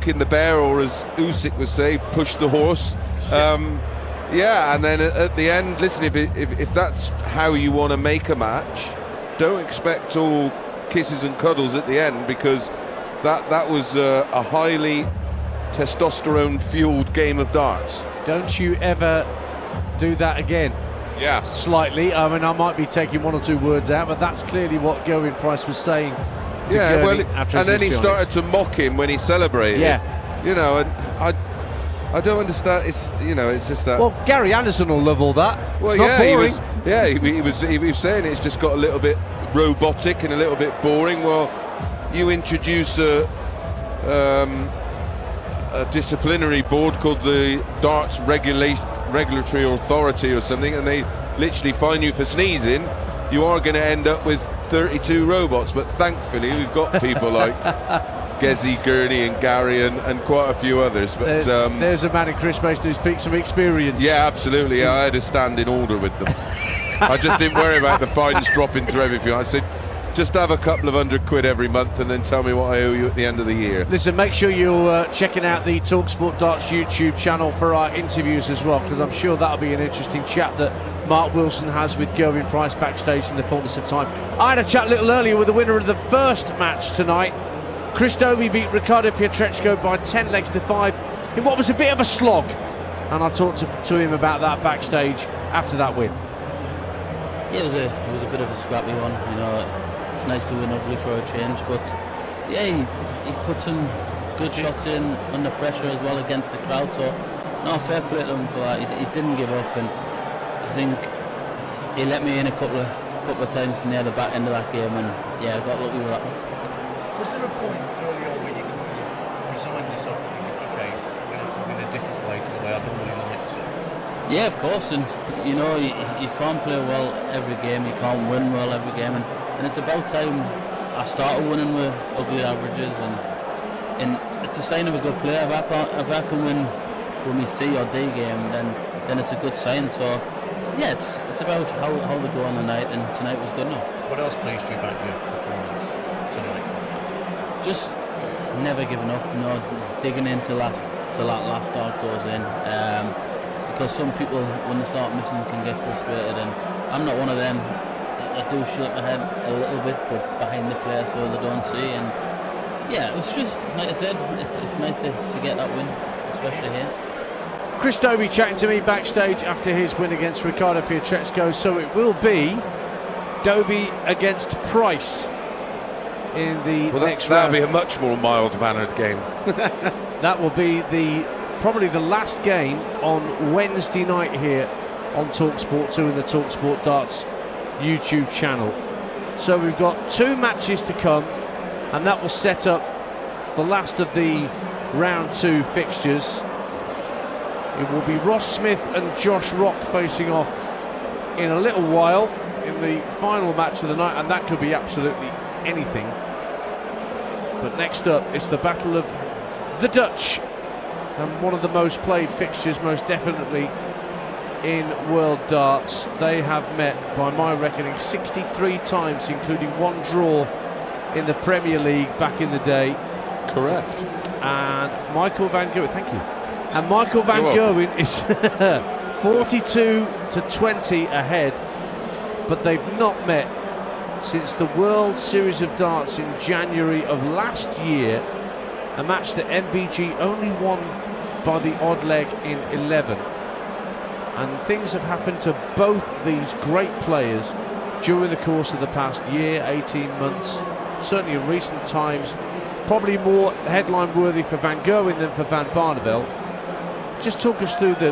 poking the bear, or as Usyk would say, push the horse. Yeah, and then at the end, listen, if that's how you want to make a match, don't expect all kisses and cuddles at the end, because that was a highly testosterone-fueled game of darts. Don't you ever do that again. Yeah. Slightly. I mean, I might be taking one or two words out, but that's clearly what Gerwyn Price was saying to Gurney after and then he his started to mock him when he celebrated. Yeah. You know, and I don't understand. It's, you know, it's just that. Well, Gary Anderson will love all that. Well, it's not boring. He was saying it's just got a little bit robotic and a little bit boring. Well, you introduce a disciplinary board called the Darts Regulatory Authority or something, and they literally fine you for sneezing. You are going to end up with 32 robots, but thankfully we've got people like Gezi, Gurney and Gary and quite a few others. But there's a man in Chris Mason who's peaked some experience. Yeah, absolutely. I had a standing order with them. I just didn't worry about the fines dropping through everything. I said, just have a couple of £100 every month and then tell me what I owe you at the end of the year. Listen, make sure you're checking out the talkSPORT Darts YouTube channel for our interviews as well, because I'm sure that'll be an interesting chat that Mark Wilson has with Gerwyn Price backstage in the fullness of time. I had a chat a little earlier with the winner of the first match tonight. Chris Dobey beat Ricardo Pietreczko by 10 legs to 5 in what was a bit of a slog, and I talked to him about that backstage after that win. Yeah, it was a bit of a scrappy one, you know. It's nice to win ugly for a change, but yeah, he put some good shots in under pressure as well against the crowd, so no, fair play to him for that. He didn't give up, and I think he let me in a couple of times near the back end of that game, and yeah, I got lucky with that one. Was there a point early on when you resigned yourself to think, okay, I'm going to have to win a different way to the way I normally like to? Yeah, of course, and you know, you can't play well every game, you can't win well every game, and it's about time I started winning with ugly averages, and it's a sign of a good player. If I can win with my C or D game, then it's a good sign. So yeah, it's about how we go on the night, and tonight was good enough. What else pleased you about your performance tonight? Just never giving up, you know, digging into that till that last dart goes in. Because some people, when they start missing, can get frustrated, and I'm not one of them. I do shake my head a little bit, but behind the player so they don't see. And yeah, it was just, like I said, it's nice to get that win, especially here. Chris Dobey chatting to me backstage after his win against Ricardo Pietreczko. So it will be Dobey against Price in the next round. That'll be a much more mild-mannered game. That will be probably the last game on Wednesday night here on talkSPORT 2 and the talkSPORT Darts YouTube channel. So we've got 2 matches to come, and that will set up the last of the round 2 fixtures. It will be Ross Smith and Josh Rock facing off in a little while in the final match of the night, and that could be absolutely anything. But next up, it's the battle of the Dutch, and one of the most played fixtures, most definitely, in World Darts. They have met, by my reckoning, 63 times, including 1 draw in the Premier League back in the day. Correct. And Michael van Gerwen, thank you. And Michael van Gerwen is 42-20 ahead, but they've not met since the World Series of Darts in January of last year, a match that MVG only won by the odd leg in 11. And things have happened to both these great players during the course of the past year, 18 months, certainly in recent times. Probably more headline worthy for Van Gerwen than for Van Barneveld. Just talk us through the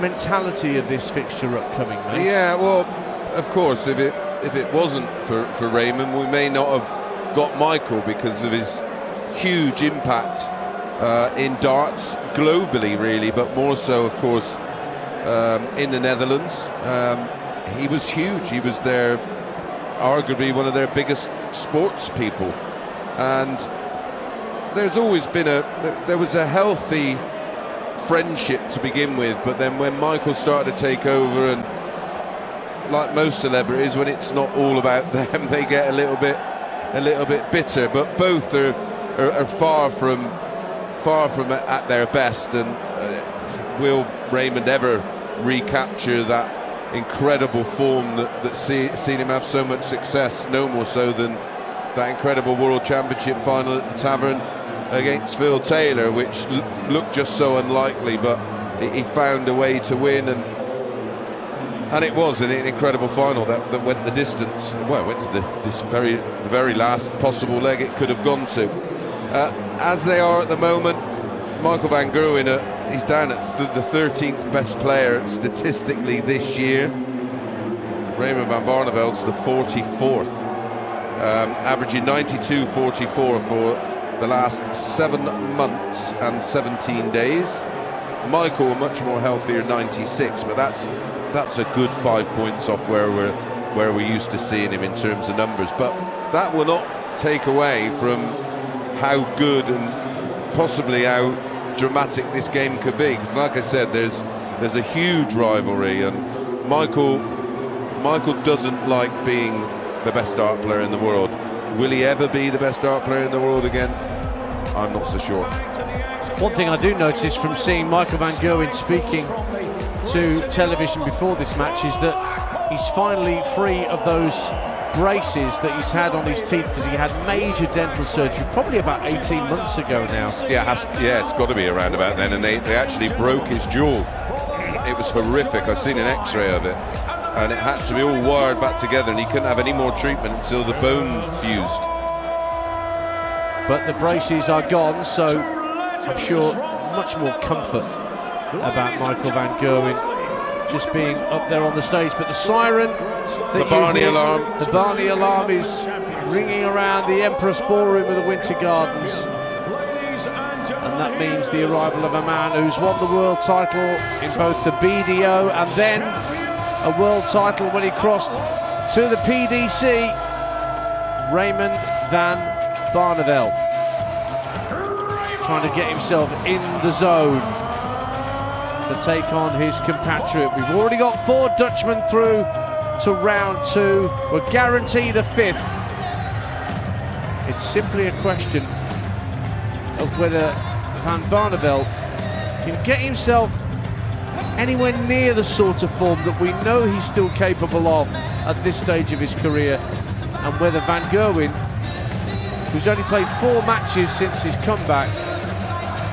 mentality of this fixture upcoming, mate. Yeah, well, of course, if it wasn't for Raymond, we may not have got Michael because of his huge impact in darts globally, really, but more so, of course, in the Netherlands. He was huge. He was arguably one of their biggest sports people, and there's always been there was a healthy friendship to begin with, but then when Michael started to take over, and like most celebrities, when it's not all about them, they get a little bit bitter. But both are are far from at their best, and will Raymond ever recapture that incredible form that's seen him have so much success? No more so than that incredible World Championship final at the Tavern against Phil Taylor, which looked just so unlikely, but he found a way to win, and it was an incredible final that went the distance. Well, it went to the very last possible leg it could have gone to. As they are at the moment, Michael van Gerwen, he's down at the 13th best player statistically this year. Raymond van Barneveld's the 44th, averaging 92.44 for the last 7 months and 17 days. Michael, much more healthier, 96, but that's a good 5 points off where we're used to seeing him in terms of numbers. But that will not take away from how good and possibly how dramatic this game could be. Because, like I said, there's a huge rivalry, and Michael doesn't like being the best dart player in the world. Will he ever be the best dart player in the world again? I'm not so sure. One thing I do notice from seeing Michael van Gerwen speaking to television before this match is that he's finally free of those braces that he's had on his teeth, because he had major dental surgery probably about 18 months ago now. Yeah, it's got to be around about then, and they actually broke his jaw. It was horrific. I've seen an x-ray of it, and it had to be all wired back together, and he couldn't have any more treatment until the bone fused. But the braces are gone, so I'm sure much more comfort about Michael van Gerwen just being up there on the stage. But the siren, the Barney alarm, the Barney alarm is ringing around the Empress Ballroom of the Winter Gardens, and that means the arrival of a man who's won the world title in both the BDO and then a world title when he crossed to the PDC. Raymond van Barneveld trying to get himself in the zone to take on his compatriot. We've already got 4 Dutchmen through to round 2. We're guaranteed a 5th. It's simply a question of whether Van Barneveld can get himself anywhere near the sort of form that we know he's still capable of at this stage of his career, and whether Van Gerwen, who's only played 4 matches since his comeback,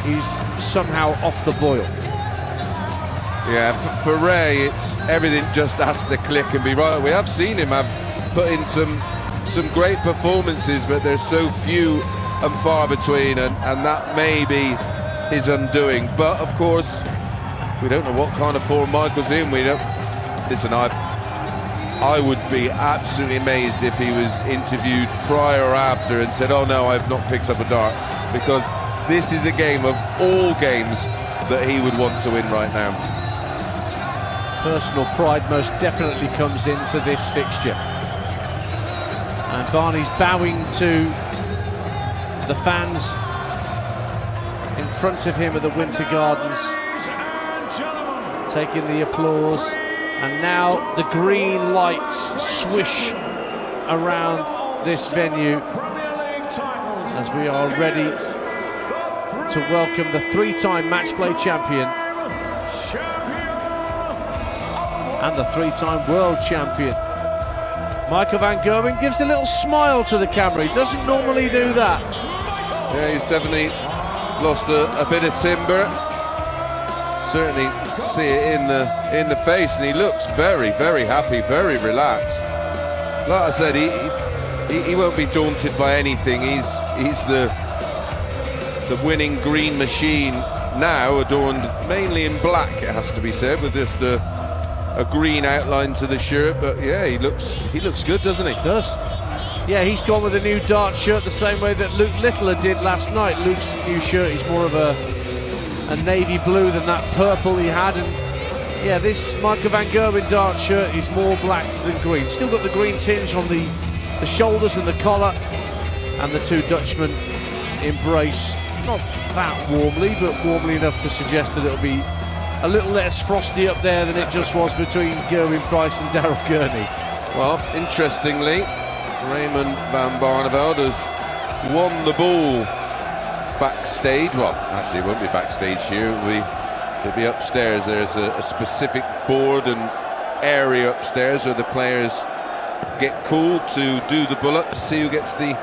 is somehow off the boil. Yeah, for Ray, it's everything just has to click and be right. We have seen him have put in some great performances, but there's so few and far between, and that may be his undoing. But of course, we don't know what kind of form Michael's in. We don't. Listen, I would be absolutely amazed if he was interviewed prior or after and said, "Oh no, I've not picked up a dart," because this is a game of all games that he would want to win right now. Personal pride most definitely comes into this fixture. And Barney's bowing to the fans in front of him at the Winter Gardens, taking the applause. And now the green lights swish around this venue as we are ready to welcome the 3-time matchplay champion and the 3-time world champion. Michael van Gerwen gives a little smile to the camera. He doesn't normally do that. Yeah, he's definitely lost a bit of timber. Certainly see it in the face, and he looks very, very happy, very relaxed. Like I said, he won't be daunted by anything. He's the winning green machine now, adorned mainly in black, it has to be said, with just a green outline to the shirt. But yeah, he looks good, doesn't he? He does. Yeah, he's gone with a new dart shirt the same way that Luke Littler did last night. Luke's new shirt is more of a navy blue than that purple he had, and yeah, this Michael van Gerwen dart shirt is more black than green. Still got the green tinge on the shoulders and the collar, and the 2 Dutchmen embrace, not that warmly, but warmly enough to suggest that it'll be a little less frosty up there than it just was between Gerwyn Price and Daryl Gurney. Well, interestingly, Raymond van Barneveld has won the ball backstage. Well, actually, it won't be backstage here. It'll be upstairs. There's a specific board and area upstairs where the players get called to do the bullet to see who gets the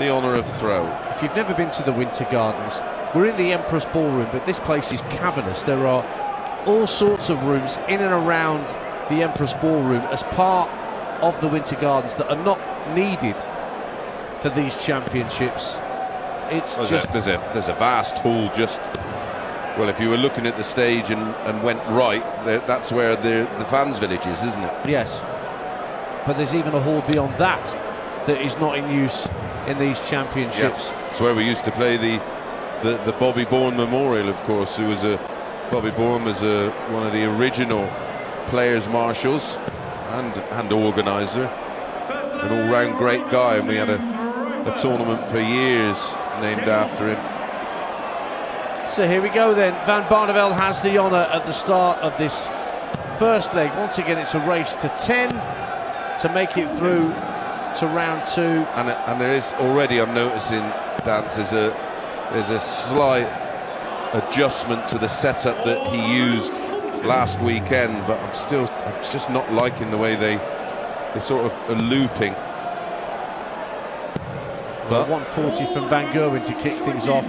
honour of throw. If you've never been to the Winter Gardens, we're in the Empress Ballroom, but this place is cavernous. There are all sorts of rooms in and around the Empress Ballroom as part of the Winter Gardens that are not needed for these championships. It's there's a vast hall just, well, if you were looking at the stage and went right, that's where the fans' village is, isn't it? Yes, but there's even a hall beyond that that is not in use in these championships. Yeah. It's where we used to play the Bobby Bourne Memorial, of course. Who was Bobby Bourne was one of the original players marshals and organizer, an all-round great guy, and we had a tournament for years named after him. So here we go then. Van Barneveld has the honour at the start of this first leg. Once again, it's a race to 10 to make it through to round 2. And there is already, I'm noticing, that there's a slight adjustment to the setup that he used last weekend, but I'm just not liking the way they sort of are looping. But 140 from Van Gerwen to kick things off.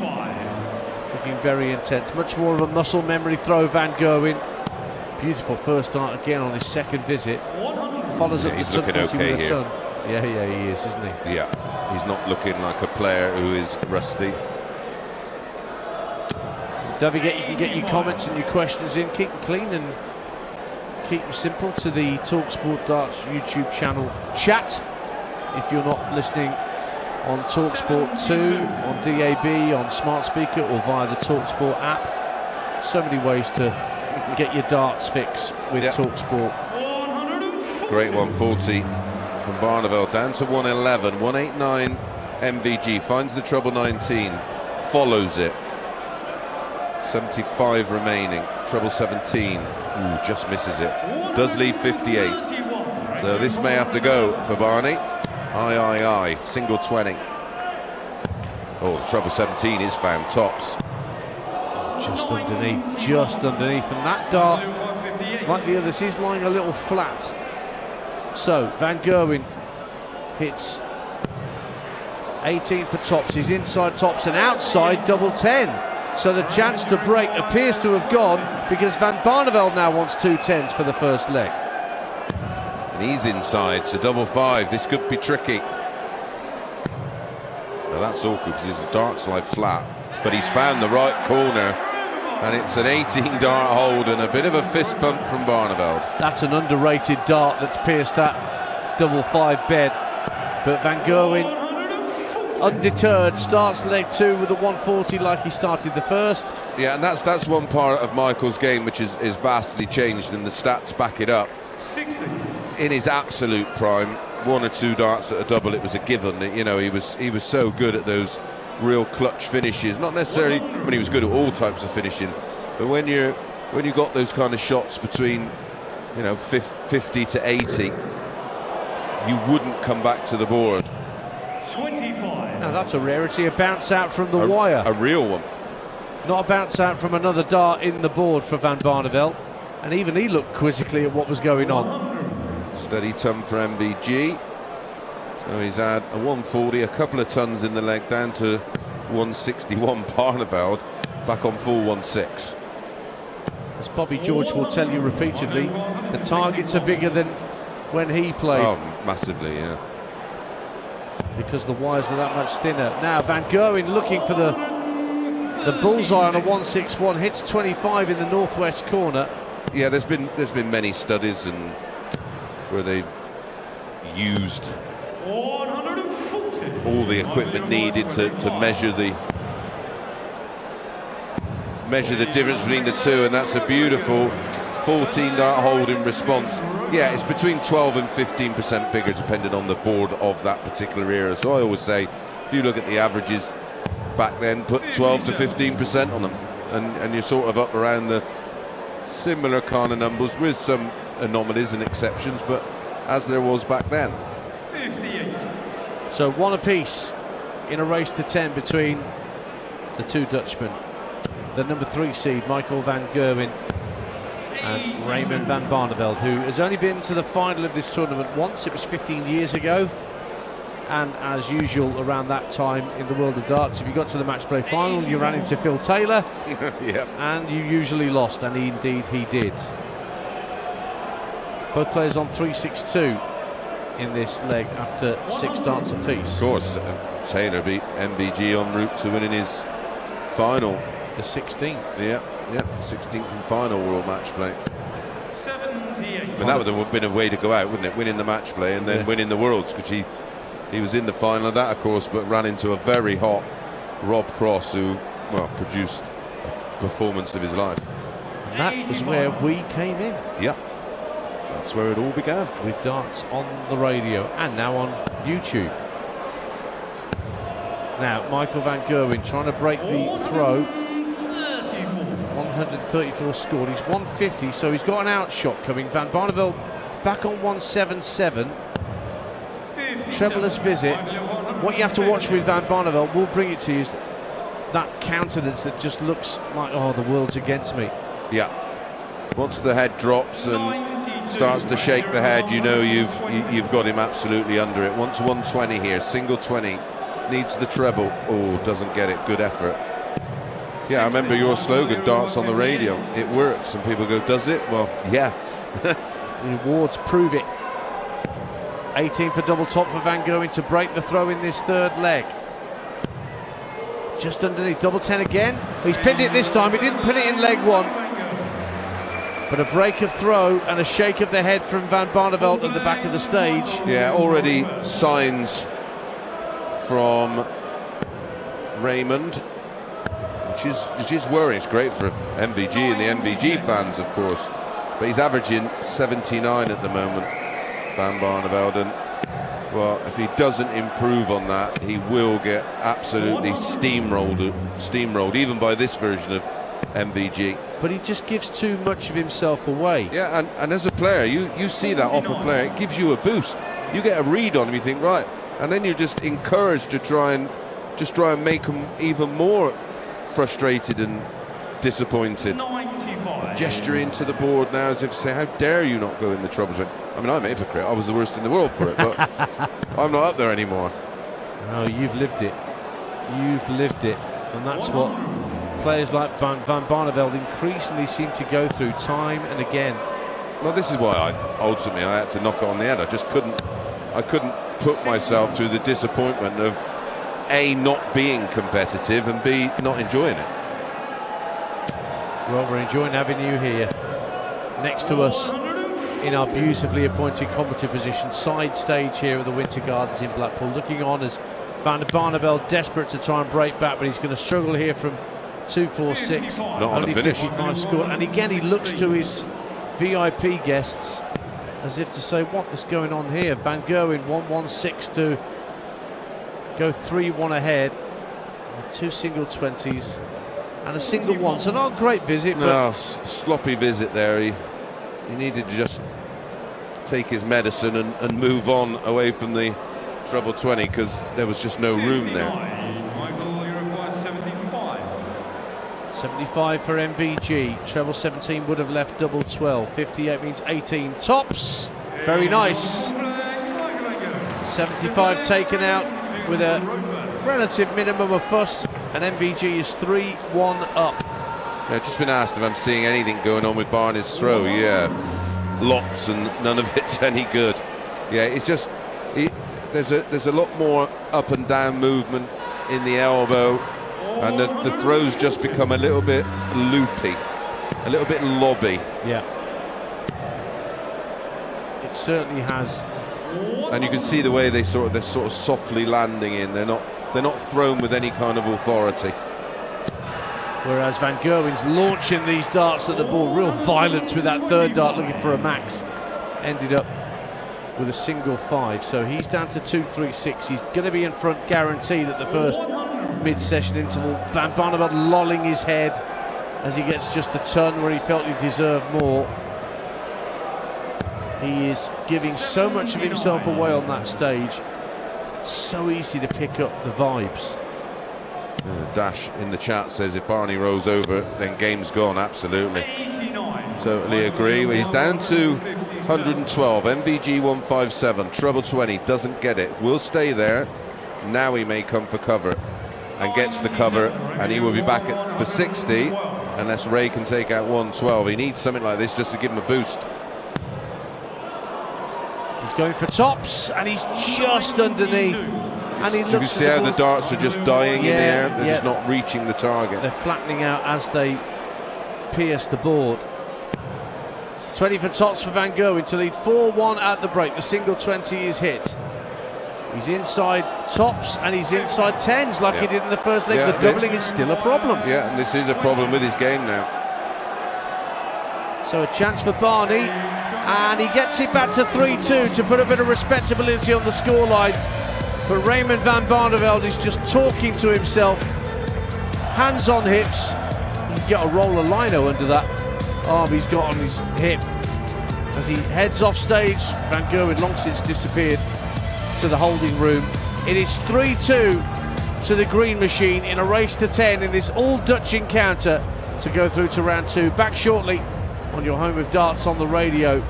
Looking very intense. Much more of a muscle memory throw, Van Gerwen. Beautiful first start again on his second visit. Follows up the he's looking okay with a here. ton. Yeah, he is, isn't he? Yeah, he's not looking like a player who is rusty. Don't forget, you can get your comments and your questions in. Keep them clean and keep them simple to the talkSPORT Darts YouTube channel chat. If you're not listening on talkSPORT 2, on DAB, on smart speaker, or via the talkSPORT app, so many ways to get your darts fix with talkSPORT. Great 140 from Barneveld, down to 111, 189 MVG, finds the treble 19, follows it. 75 remaining, treble 17, just misses it, does leave 58, so this may have to go for Barney. Aye, single 20. Oh, the treble 17 is found, tops. Just underneath, and that dart, like the others, is lying a little flat. So Van Gerwen hits 18 for tops, he's inside tops and outside double 10. So the chance to break appears to have gone, because Van Barneveld now wants 2 10s for the first leg. And he's inside, so double 5. This could be tricky. Now that's awkward because his darts lie flat, but he's found the right corner, and it's an 18 dart hold and a bit of a fist bump from Barneveld. That's an underrated dart that's pierced that double 5 bed. But Van Gerwen, undeterred, starts leg 2 with a 140 like he started the first. Yeah, and that's one part of Michael's game which is vastly changed, and the stats back it up. 60. In his absolute prime, 1 or 2 darts at a double, it was a given. You know, he was so good at those real clutch finishes. Not necessarily, I mean, he was good at all types of finishing, but when you got those kind of shots between, 50 to 80, you wouldn't come back to the board. 25. Now that's a rarity, a bounce out from the wire. A real one. Not a bounce out from another dart in the board for Van Barneveld. And even he looked quizzically at what was going on. Steady ton for MVG. So he's had a 140, a couple of tons in the leg, down to 161. Barneveld back on full 1.6. As Bobby George will tell you repeatedly, the targets are bigger than when he played. Oh, massively, yeah. Because the wires are that much thinner. Now Van Gerwen looking for the bullseye on a 161, hits 25 in the northwest corner. Yeah, there's been many studies and where they've used 140. all the equipment needed to measure the difference between the two, and that's a beautiful 14 dart hold in response. Yeah, it's between 12 and 15% bigger depending on the board of that particular era. So I always say, if you look at the averages back then, put 12 to 15% on them, and you're sort of up around the similar kind of numbers, with some anomalies and exceptions, but as there was back then. 58. So 1 apiece in a race to 10 between the two Dutchmen, the number 3 seed Michael van Gerwen and Raymond van Barneveld, who has only been to the final of this tournament once. It was 15 years ago, and as usual around that time in the world of darts, if you got to the match play final, you ran into Phil Taylor. Yep. And you usually lost, and indeed he did. Both players on 3-6-2 in this leg after 6 darts apiece. Of course, Taylor beat MVG en route to winning his final. The 16th. Yeah, 16th and final World Matchplay. 78. And that would have been a way to go out, wouldn't it? Winning the Matchplay and then winning the Worlds, because he was in the final of that, of course, but ran into a very hot Rob Cross, who, well, produced a performance of his life. And that was where we came in. Yeah, that's where it all began. With darts on the radio and now on YouTube. Now, Michael van Gerwen trying to break the throw. 134 scored. He's 150, so he's got an outshot coming. Van Barneveld back on 177. Trebleless visit. What you have to watch with Van Barneveld, we'll bring it to you, is that countenance that just looks like, oh, the world's against me. Yeah. Once the head drops and starts to shake the head, you know you've got him absolutely under it. Once 120 here, single 20, needs the treble. Oh, doesn't get it. Good effort. Yeah, I remember your slogan, darts on the radio. It works. And people go, does it? Well, yeah. The awards prove it. 18 for double top for Van Gerwen to break the throw in this third leg. Just underneath, double 10 again. He's pinned it this time. He didn't pin it in leg 1. But a break of throw and a shake of the head from Van Barneveld at the back of the stage. Yeah, already signs from Raymond, which is worrying. It's great for MVG and the MVG fans, of course. But he's averaging 79 at the moment, Van Barneveld, and well, if he doesn't improve on that, he will get absolutely steamrolled, even by this version of MVG. But he just gives too much of himself away. Yeah, and as a player, you see that off a player, it gives you a boost. You get a read on him, you think, right, and then you're just encouraged to try and make him even more frustrated and disappointed. 95. Gesturing to the board now as if to say, how dare you not go in the troubles. I mean, I'm a hypocrite. I was the worst in the world for it, but I'm not up there anymore. No, you've lived it. You've lived it. And that's what players like Van Barneveld increasingly seem to go through time and again. Well, this is why I had to knock it on the head. I couldn't put myself through the disappointment of A, not being competitive, and B, not enjoying it. Well, we're enjoying having you here next to us in our beautifully appointed combative position, side stage here at the Winter Gardens in Blackpool, looking on as Van Barneveld desperate to try and break back, but he's going to struggle here from 2-4-6, Not on only a finish. 55 score. And again, he looks to his VIP guests as if to say, what is going on here? Van Gerwen 1-1-6 to go 3-1 ahead, 2 single 20s and a single 1. So not a great visit, no, sloppy visit there. He needed to just take his medicine and move on away from the treble 20, because there was just no room there. 75 for MVG. Treble 17 would have left double 12. 58 means 18 tops. Very nice. 75 taken out with a relative minimum of fuss, and MVG is 3-1 up. Yeah, just been asked if I'm seeing anything going on with Barney's throw. Yeah, lots, and none of it's any good. Yeah, it's just there's a lot more up and down movement in the elbow, and the throws just become a little bit loopy, a little bit lobby. Yeah, it certainly has. And you can see the way they're sort of softly landing in. They're not thrown with any kind of authority. Whereas Van Gerwen's launching these darts at the ball, real violence with that third dart, looking for a max. Ended up with a single 5, so he's down to 2-3-6. He's going to be in front, guaranteed, at the first mid-session interval. Van Barneveld lolling his head as he gets just a ton where he felt he deserved more. He is giving so much of himself away on that stage. It's so easy to pick up the vibes. Dash in the chat says if Barney rolls over, then game's gone. Absolutely. Totally agree. He's down to 112. MVG 157. Treble 20. Doesn't get it. Will stay there. Now he may come for cover and gets the cover, and he will be back for 60 unless Ray can take out 112. He needs something like this just to give him a boost. He's going for tops, and he's just underneath. And he looks. You can see how the darts are just dying in the air. They're just not reaching the target. They're flattening out as they pierce the board. 20 for tops for Van Gerwen to lead 4-1 at the break. The single 20 is hit. He's inside tops and he's inside 10s like he did in the first leg. The doubling is still a problem. Yeah, and this is a problem with his game now. So a chance for Barney, and he gets it back to 3-2 to put a bit of respectability on the scoreline. But Raymond van Barneveld is just talking to himself, hands on hips. You can get a roller lino under that arm he's got on his hip. As he heads off stage, Van Gerwen long since disappeared to the holding room. It is 3-2 to the green machine in a race to 10 in this all-Dutch encounter to go through to round 2. Back shortly on your home of darts on the radio,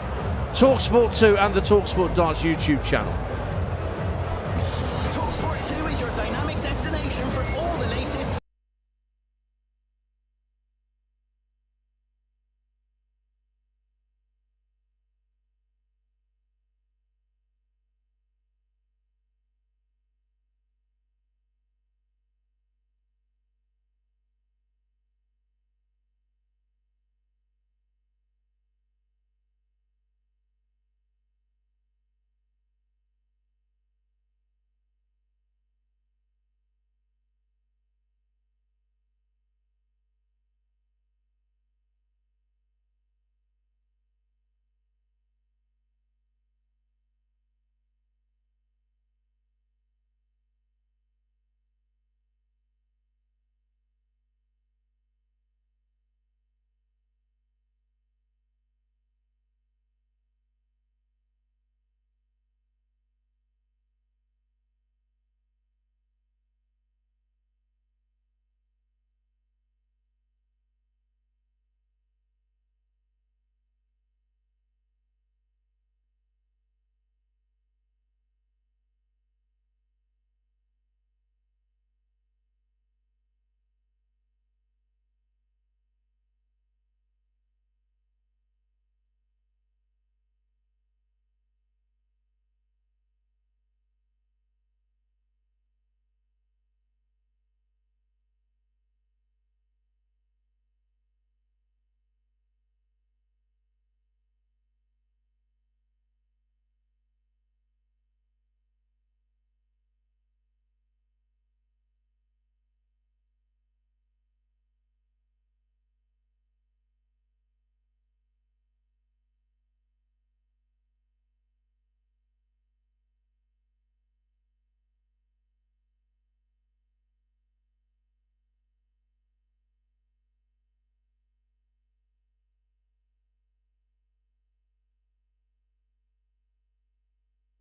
talkSPORT 2 and the talkSPORT Darts YouTube channel. talkSPORT 2 is your dynamic destination for all the latest.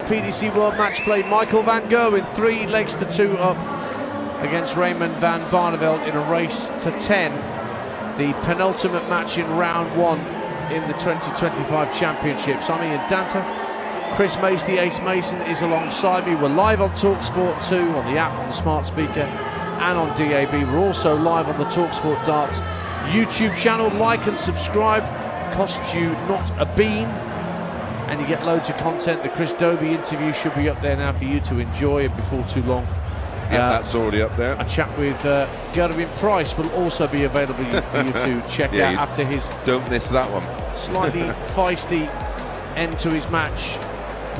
PDC World Matchplay, Michael van Gerwen 3 legs to 2 up against Raymond van Barneveld in a race to 10. The penultimate match in round 1 in the 2025 championships. I'm Ian Danter. Chris Mason, the Ace Mason, is alongside me. We're live on talkSPORT 2 on the app, on the smart speaker and on DAB. We're also live on the talkSPORT Darts YouTube channel. Like and subscribe, costs you not a bean, and you get loads of content. The Chris Dobey interview should be up there now for you to enjoy, and before too long, that's already up there. A chat with Gerwyn Price will also be available for you to check out after his don't miss that one. Slightly feisty end to his match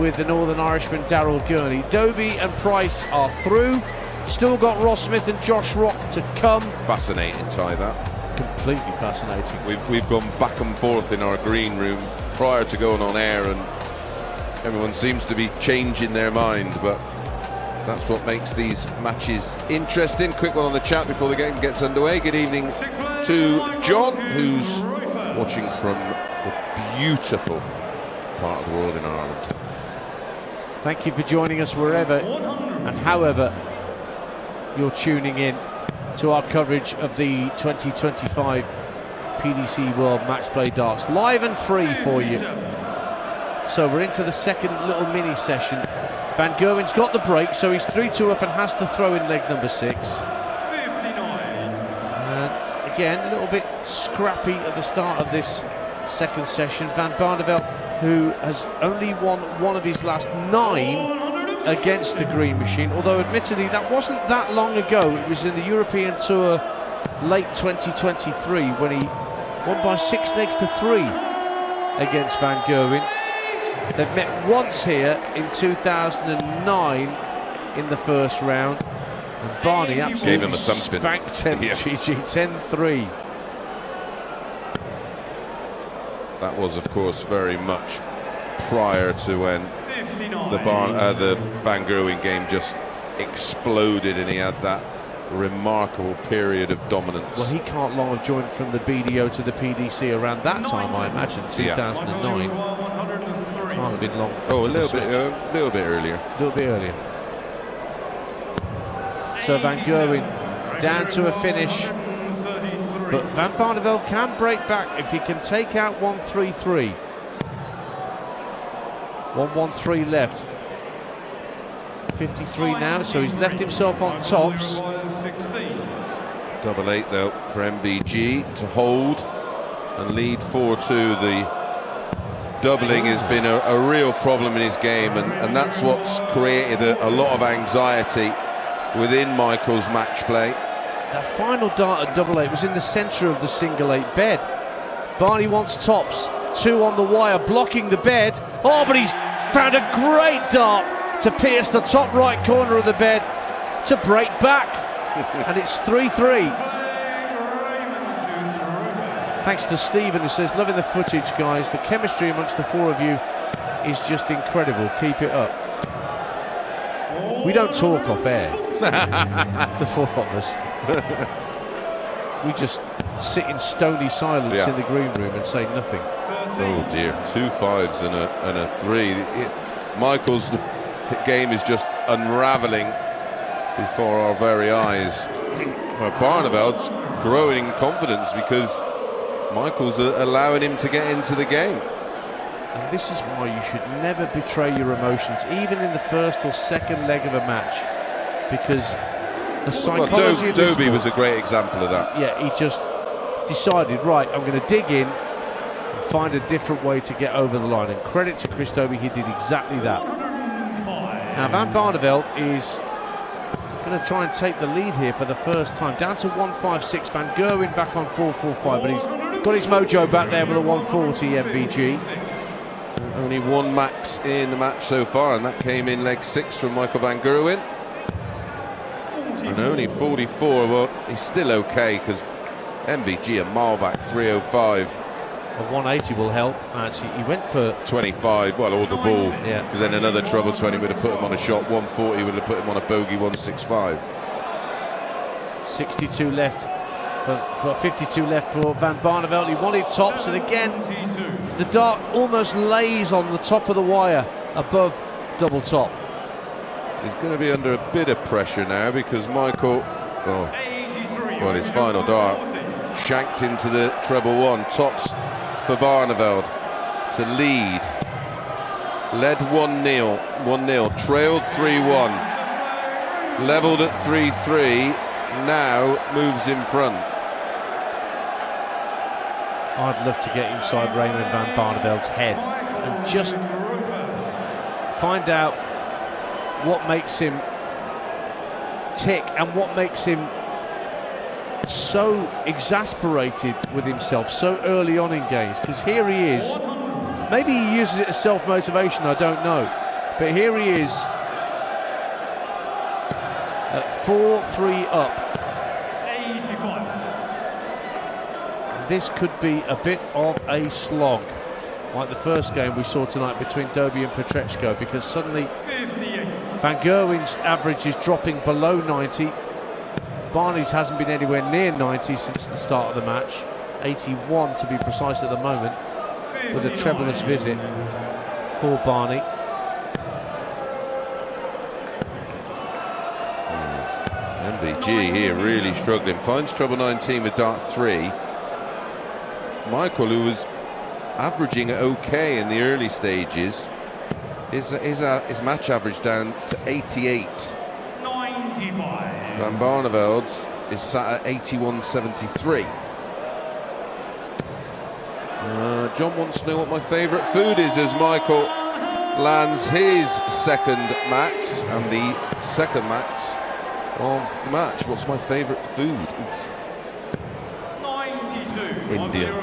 with the Northern Irishman Daryl Gurney. Dobey and Price are through. Still got Ross Smith and Josh Rock to come. Fascinating tie, that. Completely fascinating. We've gone back and forth in our green room prior to going on air, and everyone seems to be changing their mind, but that's what makes these matches interesting. Quick one on the chat before the game gets underway. Good evening to John, who's watching from the beautiful part of the world in Ireland. Thank you for joining us wherever and however you're tuning in. to our coverage of the 2025 PDC World Matchplay Darts, live and free for you. So we're into the second little mini session. Van Gerwen's got the break, so he's 3-2 up and has to throw in leg number 6. And again, a little bit scrappy at the start of this second session. Van Barneveld, who has only won one of his last 9 against the Green Machine, although admittedly that wasn't that long ago. It was in the European Tour late 2023 when he won by 6 legs to 3 against Van Gerwen. They've met once here in 2009 in the first round, and Barney absolutely spanked him. GG 10-3. That was, of course, very much prior to when the Van Gerwen game just exploded and he had that remarkable period of dominance. Well, he can't long have joined from the BDO to the PDC around that time, I imagine, 2009. Can't have been long. Oh, a little bit earlier. A little bit earlier. So Van Gerwen down to a finish, but Van Barneveld can break back if he can take out 1-3-3. 1-1-3 left. 53 now, so he's left himself on tops. 8-8 though for MBG to hold and lead 4-2. The doubling has been a real problem in his game, and that's what's created a lot of anxiety within Michael's match play. That final dart at 8-8 was in the centre of the single 8 bed. Barney wants tops, 2 on the wire, blocking the bed. Oh, but he's found a great dart to pierce the top right corner of the bed to break back. And it's 3-3. Thanks to Stephen, who says, loving the footage, guys. The chemistry amongst the 4 of you is just incredible. Keep it up. We don't talk off air, the 4 of us. We just sit in stony silence in the green room and say nothing. Oh dear, 2 5s and a 3. Michael's game is just unraveling before our very eyes. Barneveld's growing in confidence because Michael's allowing him to get into the game. And this is why you should never betray your emotions, even in the first or second leg of a match, because the psychology of this Dobey was a great example of that. Yeah, he just decided, right, I'm going to dig in and find a different way to get over the line. And credit to Chris Dobey, he did exactly that. Now Van Barneveld is going to try and take the lead here for the first time. Down to 156. Van Gerwen back on 445, but he's got his mojo back there with a 140 MVG. Only 1 max in the match so far, and that came in leg 6 from Michael Van Gerwen. And only 44. Well, he's still okay because MVG a mile back, 305. A 180 will help. Actually, he went for 25, well, all the ball. Yeah. Because then another treble 20 would have put him on a shot. 140 would have put him on a bogey 165. 62 left. For 52 left for Van Barneveld. He wanted tops, and again, the dart almost lays on the top of the wire above double top. He's going to be under a bit of pressure now because Michael, well, his final dart shanked into the treble 1. Tops for Barneveld to lead. Led 1-0, trailed 3-1, levelled at 3-3, now moves in front. I'd love to get inside Raymond van Barneveld's head and just find out what makes him tick and what makes him so exasperated with himself so early on in games, because here he is. Maybe he uses it as self-motivation, I don't know, but here he is at 4-3 up. 85. This could be a bit of a slog, like the first game we saw tonight between Dobey and Pietreczko, because suddenly 58. Van Gerwen's average is dropping below 90. Barney's hasn't been anywhere near 90 since the start of the match. 81 to be precise at the moment, with a trebleless visit for MVG here really struggling. Finds treble 19 with dart 3. Michael, who was averaging okay in the early stages, his match average down to 88. 95. Van Barneveld's is sat at 81.73. John wants to know what my favourite food is as Michael lands his second max and the second max of the match. What's my favourite food? 92. Indian.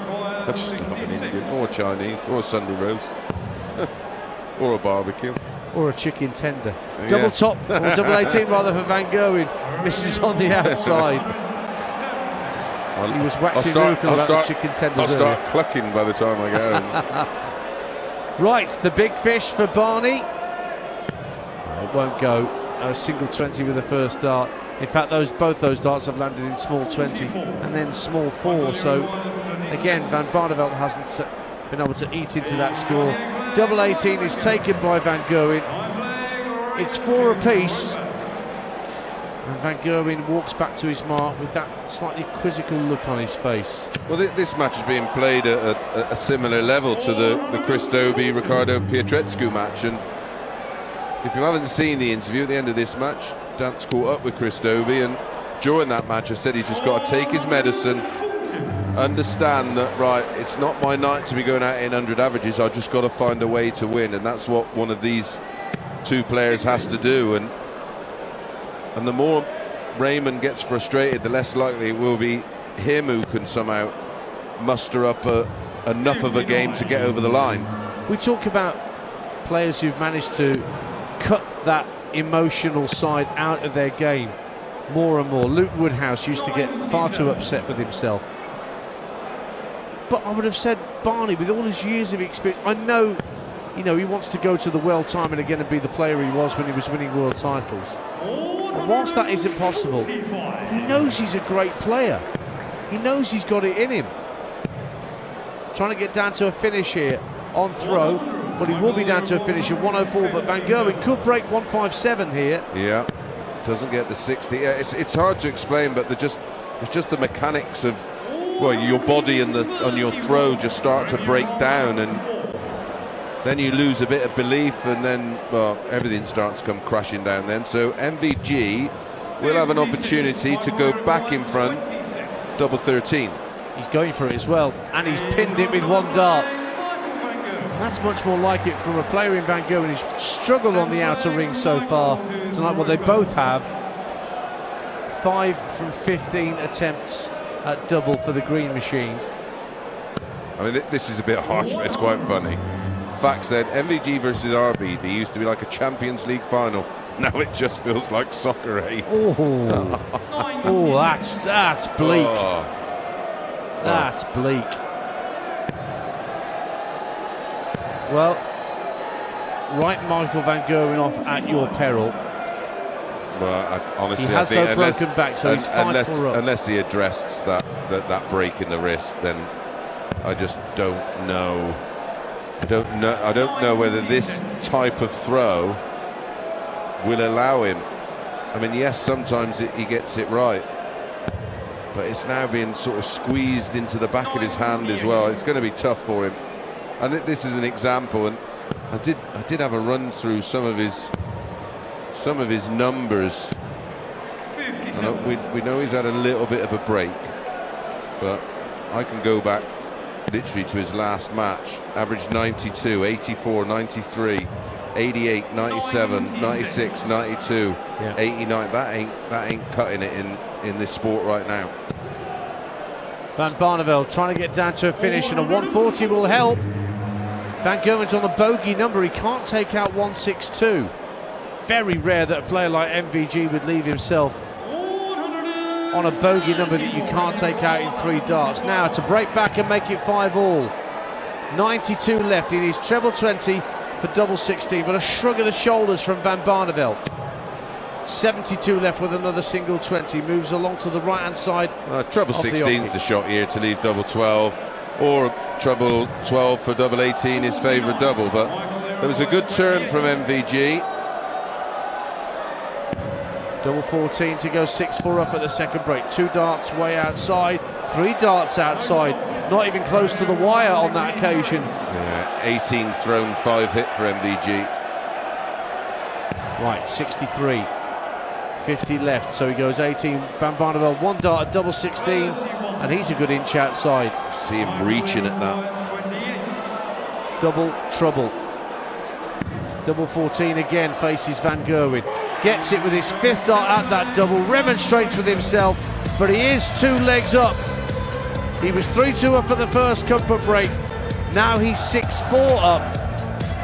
That's just not an Indian. Or Chinese. Or a Sunday roast. Or a barbecue. Or a chicken tender. Yeah. Double top, or double 18 rather for Van Gerwen. Misses on the outside. He was waxing lyrical about the chicken tenders. I'll start clucking by the time I go. Right, the big fish for Barney. It won't go. A single 20 with the first dart. In fact, both those darts have landed in small 20 and then small 4. So again, Van Barneveld hasn't been able to eat into that score. Double 18 is taken by Van Gerwen. It's 4 apiece. And Van Gerwen walks back to his mark with that slightly quizzical look on his face. Well, this match is being played at a similar level to the Chris Dobey, Ricardo, Pietreczko match. And if you haven't seen the interview at the end of this match, Dance caught up with Chris Dobey, and during that match I said he's just got to take his medicine, understand that, right, it's not my night to be going out in 100 averages, I've just got to find a way to win, and that's what one of these two players has to do. And the more Raymond gets frustrated, the less likely it will be him who can somehow muster up enough of a game to get over the line. We talk about players who've managed to cut that emotional side out of their game more and more. Luke Woodhouse used to get far too upset with himself. But I would have said Barney, with all his years of experience, I know, he wants to go to the world time and again and be the player he was when he was winning world titles. And whilst that isn't possible, he knows he's a great player. He knows he's got it in him. Trying to get down to a finish here on throw. Well, he will be down to a finish of 104, but Van Gerwen could break 157 here. Yeah, doesn't get the 60. Yeah, it's hard to explain, but it's just the mechanics of, well, your body and on your throw just start to break down, and then you lose a bit of belief, and then, well, everything starts to come crashing down then. So MVG will have an opportunity to go back in front, double 13. He's going for it as well, and he's pinned it with one dart. That's much more like it from a player in Van Gerwen who's struggled on the outer ring so far tonight. Well, they both have. 5 from 15 attempts at double for the green machine. I mean, this is a bit harsh, but it's quite funny. Fact said, MVG versus RB, they used to be like a Champions League final. Now it just feels like soccer, eh? Oh, that's bleak. Oh. That's bleak. Well, write Michael Van Gerwen off at your peril. Well, honestly, he has no broken back, so he's 5-4 up. Unless he addressed that break in the wrist, then I just don't know. I don't know whether this type of throw will allow him. I mean, yes, sometimes he gets it right, but it's now being sort of squeezed into the back of his hand as well. It's going to be tough for him. And this is an example, and I did have a run through some of his numbers. And we know he's had a little bit of a break, but I can go back literally to his last match. Averaged 92, 84, 93, 88, 97, 96, 92, 89. That ain't cutting it in this sport right now. Van Barneveld trying to get down to a finish, and a 140 will help. Van Gerwen's on the bogey number. He can't take out 162. Very rare that a player like MVG would leave himself on a bogey number that you can't take out in 3 darts. Now to break back and make it 5-all. 92 left. He needs treble 20 for double 16, but a shrug of the shoulders from Van Barneveld. 72 left with another single 20. Moves along to the right hand side. Treble 16 is the shot here to leave double 12, or treble 12 for double 18, his favourite double. But there was a good turn from MVG. Double 14 to go 6-4 up at the second break. 2 darts way outside, 3 darts outside. Not even close to the wire on that occasion. Yeah, 18 thrown, 5 hit for MVG. Right, 63. 50 left, so he goes 18. Van Barneveld 1 dart at double 16, and he's a good inch outside. See him reaching at that. Double trouble. Double 14 again faces Van Gerwen. Gets it with his 5th dart at that double. Remonstrates with himself, but he is 2 legs up. He was 3-2 up at the first comfort break. Now he's 6-4 up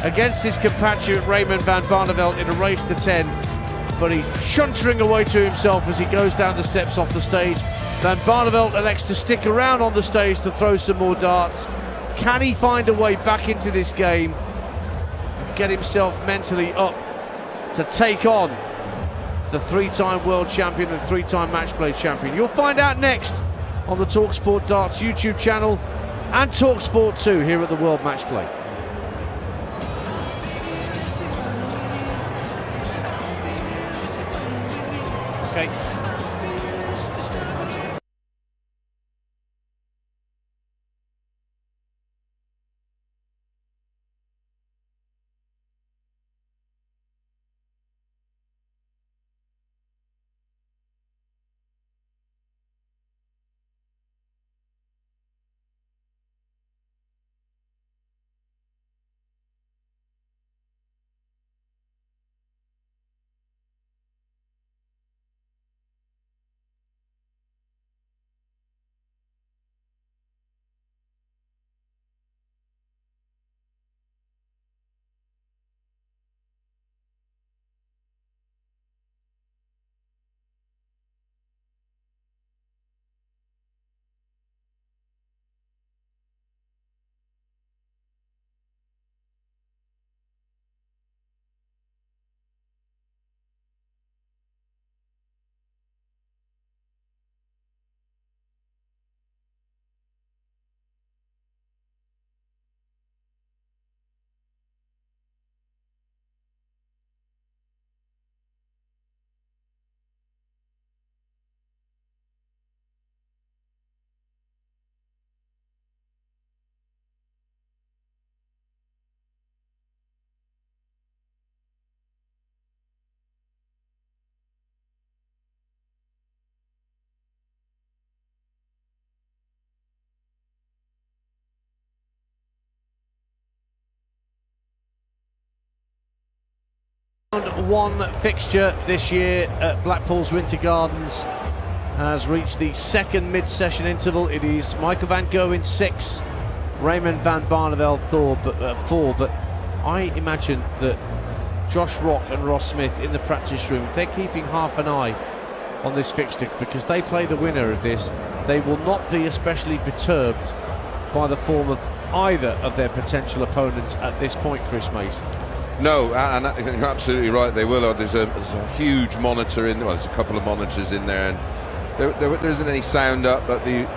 against his compatriot Raymond van Barneveld in a race to 10. But he's shuntering away to himself as he goes down the steps off the stage. Van Barneveld elects to stick around on the stage to throw some more darts. Can he find a way back into this game and get himself mentally up to take on the 3-time world champion and 3-time match play champion? You'll find out next on the talkSPORT Darts YouTube channel and talkSPORT 2 here at the World Match Play. Okay. Round 1 fixture this year at Blackpool's Winter Gardens has reached the second mid-session interval. It is Michael van Gerwen 6, Raymond van Barneveld 4, but I imagine that Josh Rock and Ross Smith in the practice room, they're keeping half an eye on this fixture because they play the winner of this. They will not be especially perturbed by the form of either of their potential opponents at this point, Chris Mason. No, and you're absolutely right, they will. There's a huge monitor in, well, there's a couple of monitors in there, and there isn't any sound up, but you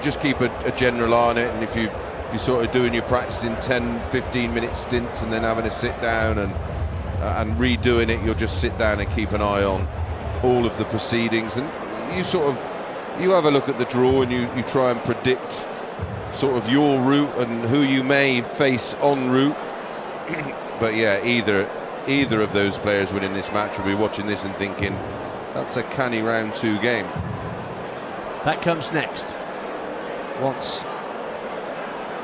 just keep a general eye on it, and if you're sort of doing your practice in 10-15 minute stints and then having to sit down and redoing it, you'll just sit down and keep an eye on all of the proceedings, and you have a look at the draw and you try and predict sort of your route and who you may face en route. But yeah, either of those players winning this match will be watching this and thinking, that's a canny round 2 game. That comes next, once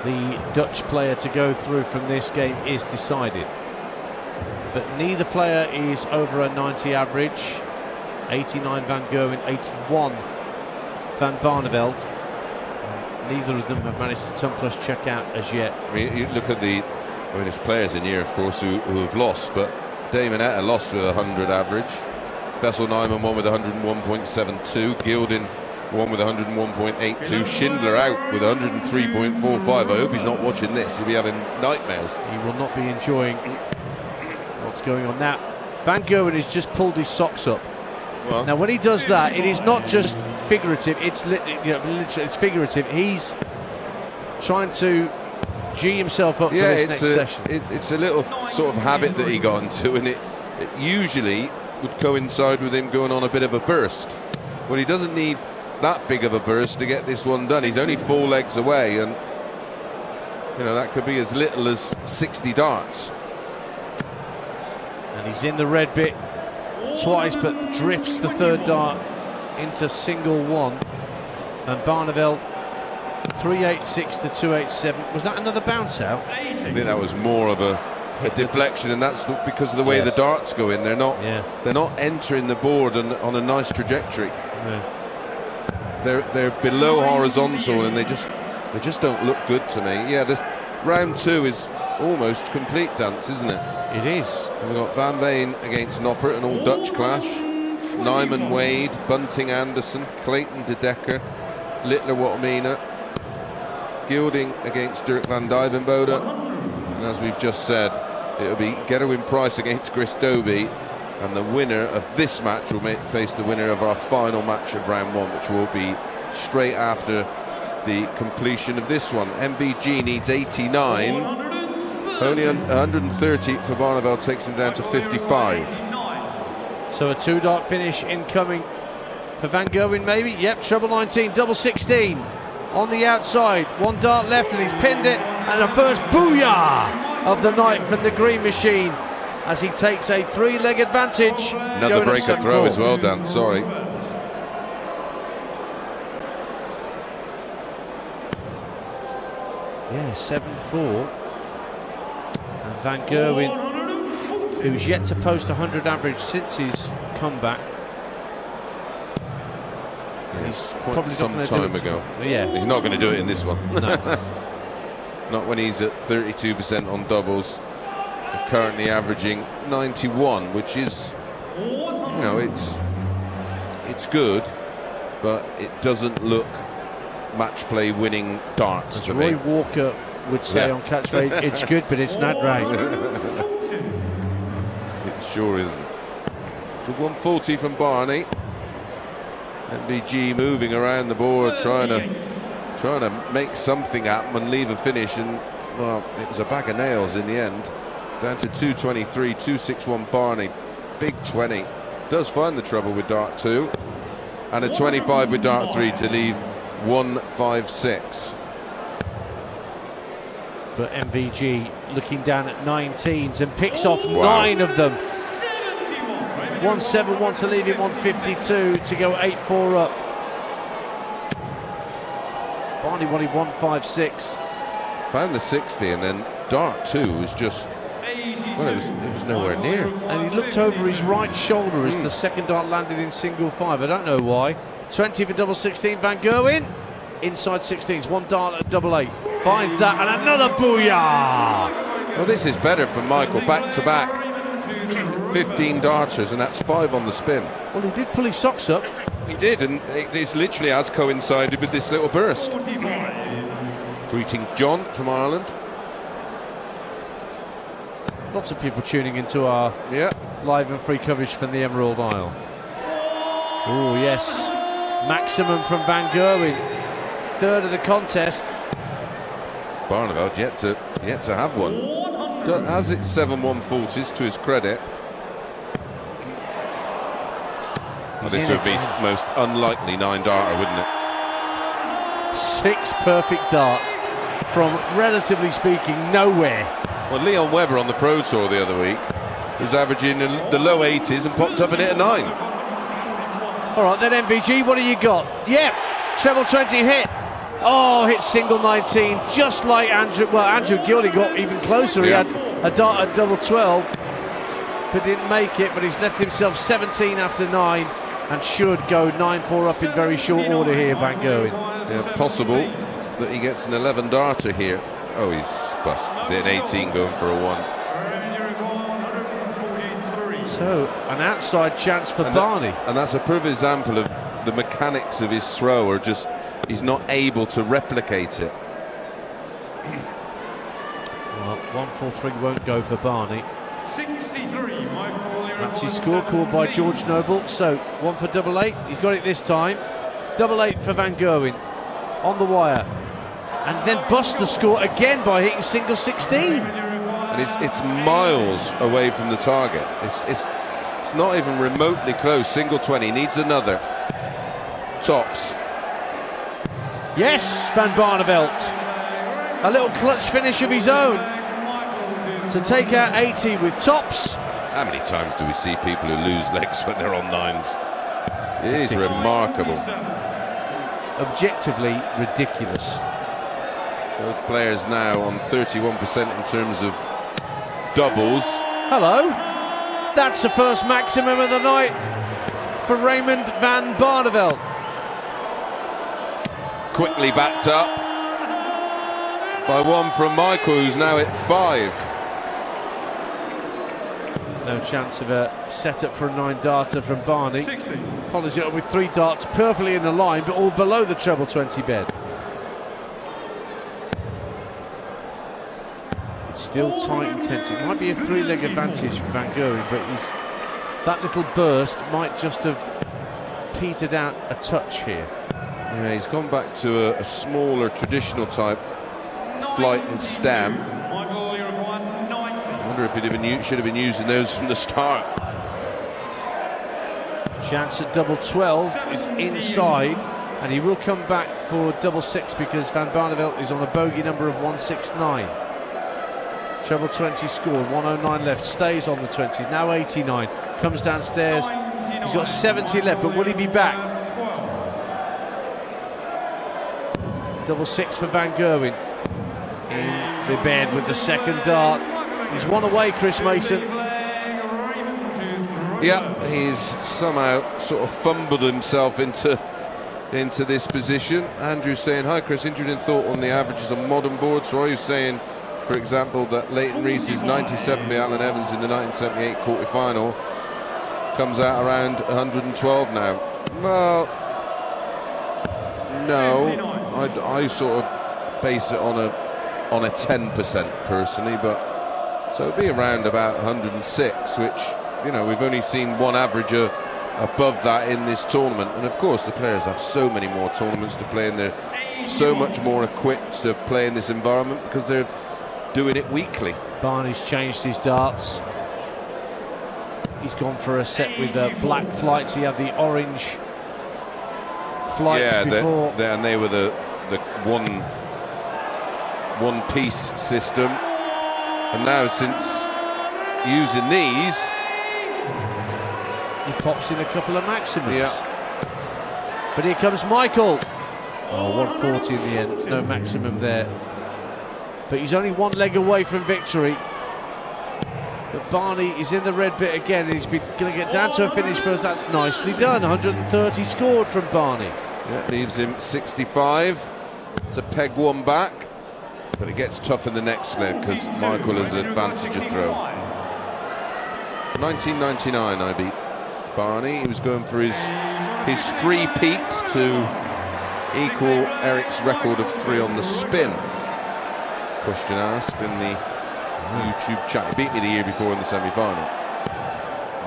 the Dutch player to go through from this game is decided. But neither player is over a 90 average. 89 Van Gerwen, 81 Van Barneveld. Neither of them have managed to tongue plus check out as yet. I mean, you look at there's players in here, of course, who have lost, but Damon Etta lost with 100 average. Bessel Nyman won with 101.72. Gilding won with 101.82. Schindler out with 103.45. I hope he's not watching this. He'll be having nightmares. He will not be enjoying what's going on now. Van Gerwen has just pulled his socks up. Well, now, when he does that, it is not just figurative. It's literally, it's figurative. He's trying to G himself up for this next session. It's a little sort of habit that he got into, and it usually would coincide with him going on a bit of a burst. Well, he doesn't need that big of a burst to get this one done. He's only 4 legs away, and you know that could be as little as 60 darts. And he's in the red bit twice, but drifts the third dart into single one. And Barneveld 386 to 287. Was that another bounce out? I think that was more of a deflection, and that's because of the way the darts go in. They're not entering the board on a nice trajectory. They're below horizontal, and they just don't look good to me. Yeah, this round 2 is almost complete dance, isn't it? It is. And we've got Van Veen against Noppert, an all Dutch clash. Nyman Wade, Bunting Anderson, Clayton De Decker, Littler Watamina, Gilding against Dirk van Dijvenbode. And as we've just said, it'll be Gerwyn Price against Chris Dobey, and the winner of this match will face the winner of our final match of round 1, which will be straight after the completion of this one. MVG needs 89, only 130 for Barneveld, takes him down to 55. So a 2-dart finish incoming for Van Gerwen, maybe. Yep, treble 19, double 16 on the outside. 1 dart left, and he's pinned it, and the first booyah of the night from the green machine as he takes a 3-leg advantage. Another breaker throw as well, Dan, sorry. Yeah, 7-4. And Van Gerwen, who's yet to post 100 average since his comeback. He's probably some time ago. Yeah, he's not going to do it in this one. No. Not when he's at 32% on doubles. Currently averaging 91, which is, you know, it's good, but it doesn't look match play winning darts to me. Roy Walker would say on catchphrase, it's good, but it's not right. It sure isn't. Good 140 from Barney. MVG moving around the board, trying to make something happen and leave a finish, and well, it was a bag of nails in the end. Down to 223, 261 Barney, big 20. Does find the trouble with dart 2, and a 25 with dart 3 to leave 156. But MVG looking down at 19s and picks off 9 of them. 171 to leave him 152 to go 8-4 up. Barney wanted 156. Found the 60, and then dart 2 was just, well, it was nowhere near. And he looked over his right shoulder as the second dart landed in single 5. I don't know why. 20 for double 16, Van Gerwen. Inside 16s, 1 dart at double 8. Finds that, and another booyah! Well, this is better for Michael, back to back. 15 darters, and that's 5 on the spin. Well, he did pull his socks up. He did, and it literally has coincided with this little burst. Greeting John from Ireland. Lots of people tuning into our live and free coverage from the Emerald Isle. Oh yes, maximum from Van Gerwen, 3rd of the contest. Barneveld yet to have one. Has its 7 140s to his credit. Well, this would be most unlikely 9-darter, wouldn't it? 6 perfect darts from, relatively speaking, nowhere. Well, Leon Webber on the Pro Tour the other week was averaging in the low 80s and popped up and hit a 9. All right, then MVG, what do you got? Yep, treble 20 hit. Oh, hit single 19, just like Andrew. Well, Andrew Gilding got even closer. He had a dart at double 12, but didn't make it. But he's left himself 17 after 9 and should go 9-4 up in very short order here, Van Gerwen. Yeah, possible that he gets an 11-darter here. Oh, he's bust. He's at 18 going for a 1. So, an outside chance for Barney. And that's a proof example of the mechanics of his throw, or just he's not able to replicate it. Well, 1-4-3 won't go for Barney. 63, that's his score called by George Noble. So 1 for double 8. He's got it this time. Double 8 for Van Gerwen on the wire, and then bust the score again by hitting single 16. And it's miles away from the target. It's It's not even remotely close. Single 20, needs another. Tops. Yes, Van Barneveld. A little clutch finish of his own to take out 80 with tops. How many times do we see people who lose legs when they're on 9s? It is remarkable. Objectively ridiculous. Both players now on 31% in terms of doubles. Hello. That's the first maximum of the night for Raymond van Barneveld. Quickly backed up by one from Michael, who's now at 5. No chance of a setup for a 9-darter from Barney. Follows it up with 3 darts perfectly in the line, but all below the treble 20 bed. It's still tight and tense. It might be a 3-leg advantage for Van Gerwen, but that little burst might just have petered out a touch here. Yeah, he's gone back to a smaller traditional type flight and stem. I wonder if he'd should have been using those from the start. Chance at double 12 is inside, and he will come back for double 6 because Van Barneveld is on a bogey number of 169. Treble 20 scored, 109 left, stays on the 20s, now 89, comes downstairs, he's got 70 left, but will he be back? Double 6 for Van Gerwen. In the bed with the second dart. He's one away, Chris Mason. Yeah, he's somehow sort of fumbled himself into this position. Andrew's saying, hi Chris, interesting thought on the averages on modern boards. So are you saying, for example, that Leighton Rees's 97 by Alan Evans in the 1978 quarter-final comes out around 112 now? Well, no. I sort of base it on a 10% personally, but so it'd be around about 106, which, you know, we've only seen one averager above that in this tournament. And of course the players have so many more tournaments to play, and they're so much more equipped to play in this environment because they're doing it weekly. Barney's changed his darts. He's gone for a set with black flights. He had the orange flights before. And they were the one-piece system. And now, since using these, he pops in a couple of maximums. Yeah. But here comes Michael. Oh, 140 in the end, no maximum there. But he's only one leg away from victory. But Barney is in the red bit again. He's going to get down to a finish first. That's nicely done. 130 scored from Barney. Yeah, leaves him 65 to peg one back. But it gets tough in the next leg because Michael has an advantage of throw. 1999 I beat Barney. He was going for his three-peat to equal Eric's record of 3 on the spin. Question asked in the YouTube chat. He beat me the year before in the semi-final.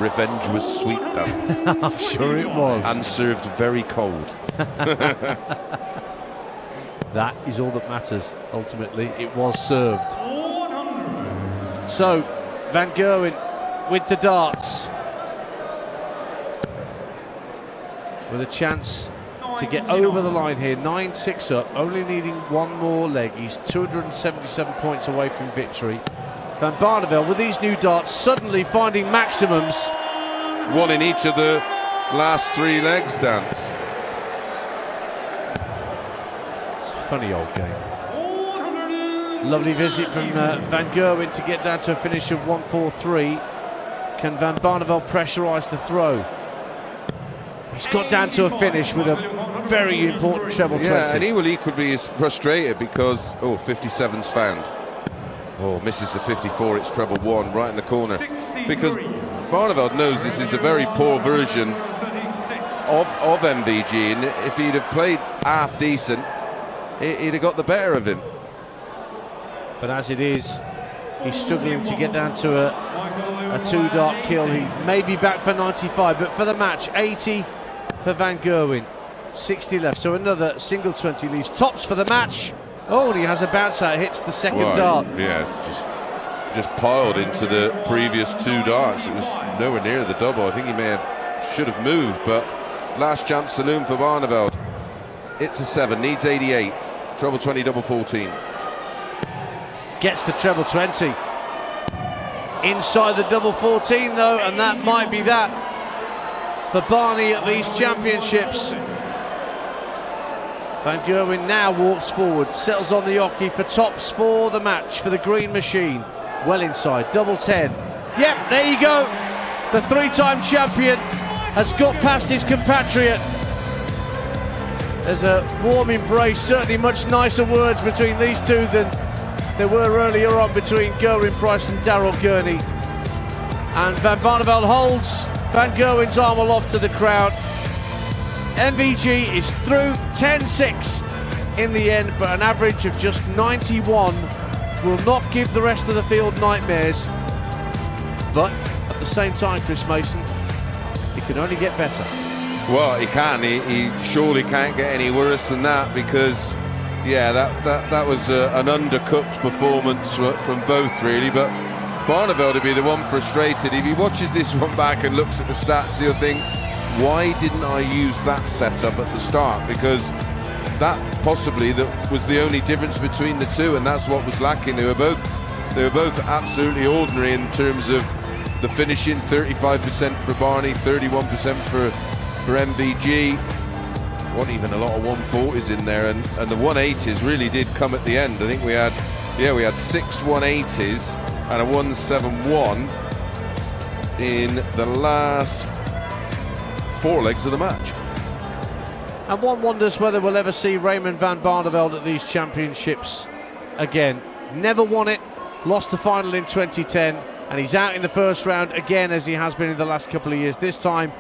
Revenge was sweet, Dan. I'm sure it was. And served very cold. That is all that matters, ultimately. It was served. So, Van Gerwen with the darts. With a chance to get over the line here. 9-6 up, only needing one more leg. He's 277 points away from victory. Van Barneveld with these new darts suddenly finding maximums. One in each of the last 3 legs, Dance. It's a funny old game. Lovely visit from Van Gerwen to get down to a finish of 143. Can Van Barneveld pressurise the throw? He's got down to a finish with a very important treble 20. Yeah, and he will equally be as frustrated because 57's found. Oh, misses the 54. It's treble 1 right in the corner. Because Barneveld knows this is a very poor version of MVG, and if he'd have played half decent, he'd have got the better of him. But as it is, he's struggling to get down to a 2-dart kill. He may be back for 95, but for the match, 80 for Van Gerwen, 60 left. So another single 20 leaves tops for the match. Oh, and he has a bounce out, hits the second dart. Yeah, just piled into the previous 2 darts. It was nowhere near the double. I think he should have moved, but last chance saloon for Barneveld. It's a 7, needs 88. Treble 20, double 14. Gets the treble 20. Inside the double 14 though, and that might be that for Barney at these championships. Van Gerwen now walks forward, settles on the hockey for tops for the match for the green machine. Well inside, double 10. Yep, there you go. The 3-time champion has got past his compatriot. There's a warm embrace, certainly much nicer words between these two than there were earlier on between Gerwyn Price and Daryl Gurney. And Van Barneveld holds Van Gerwen's arm aloft to the crowd. MVG is through 10-6 in the end, but an average of just 91 will not give the rest of the field nightmares. But at the same time, Chris Mason, it can only get better. Well, he can. He surely can't get any worse than that, because yeah, that was an undercooked performance from both, really. But Barneveld would be the one frustrated. If he watches this one back and looks at the stats, he'll think, why didn't I use that setup at the start? Because that possibly was the only difference between the two, and that's what was lacking. They were both absolutely ordinary in terms of the finishing. 35% for Barney, 31% for MVG. Wasn't even a lot of 140s in there, and the 180s really did come at the end. I think we had 6 180s and a 171 in the last 4 legs of the match. And one wonders whether we'll ever see Raymond van Barneveld at these championships again. Never won it, lost the final in 2010, and he's out in the first round again, as he has been in the last couple of years, this time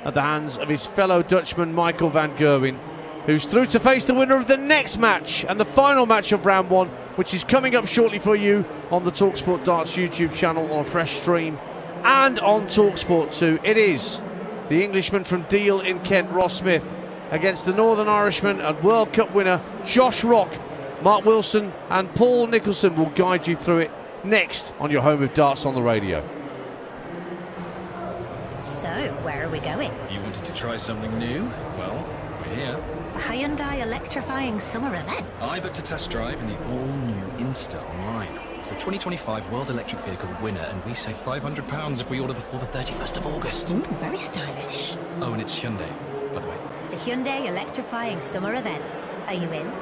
at the hands of his fellow Dutchman Michael van Gerwen, who's through to face the winner of the next match and the final match of round 1, which is coming up shortly for you on the talkSPORT Darts YouTube channel on a fresh stream and on talkSPORT 2. It is the Englishman from Deal in Kent, Ross Smith, against the Northern Irishman and World Cup winner Josh Rock. Mark Wilson and Paul Nicholson will guide you through it next on your home of darts on the radio. So, where are we going? You wanted to try something new? Well, we're here. The Hyundai electrifying summer event. I booked a test drive in the all-new Insta online. It's the 2025 World Electric Vehicle winner, and we save £500 if we order before the 31st of August. Ooh, very stylish. Oh, and it's Hyundai, by the way. The Hyundai electrifying summer event. Are you in?